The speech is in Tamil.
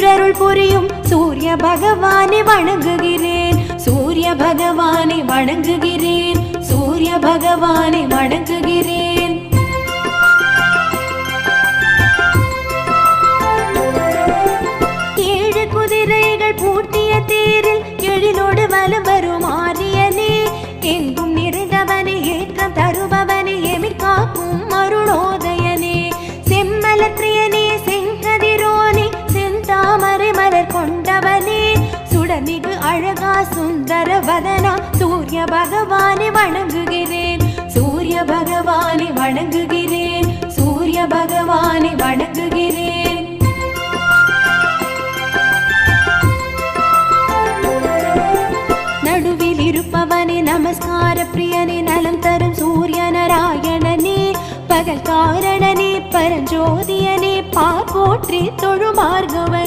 பேரருள் புரியும் சூரிய பகவானை வணங்குகிறேன், சூரிய பகவானை வணங்குகிறேன், சூரிய பகவானை வணங்குகிறேன். ஏழு குதிரைகள் பூட்டிய தேரில் எழிலோடு வலம் வரும் ஆரியனே, எங்கும் நிறைந்தவனே, ஏற்றம் தருபவனே, எமிர் காக்கும் அருளோதயனே, செம்மலப்பிரியனே, செங்கதிரோனே, செந்தாமரை மலர் கொண்டவனே, சுடமிகு அழகா சுந்தர வதனா, சூரிய பகவானை வணங்குகிறேன், சூரிய பகவானை வணங்குகிறேன், சூரிய பகவானை வணங்குகிறேன். நடுவில் இருப்பவனே, நமஸ்கார பிரியனே, நலம் தரும் சூரிய நாராயணனே, பகல் காரணனே, பரஞ்சோதியனே, போற்றி தொழுமார்கவன்.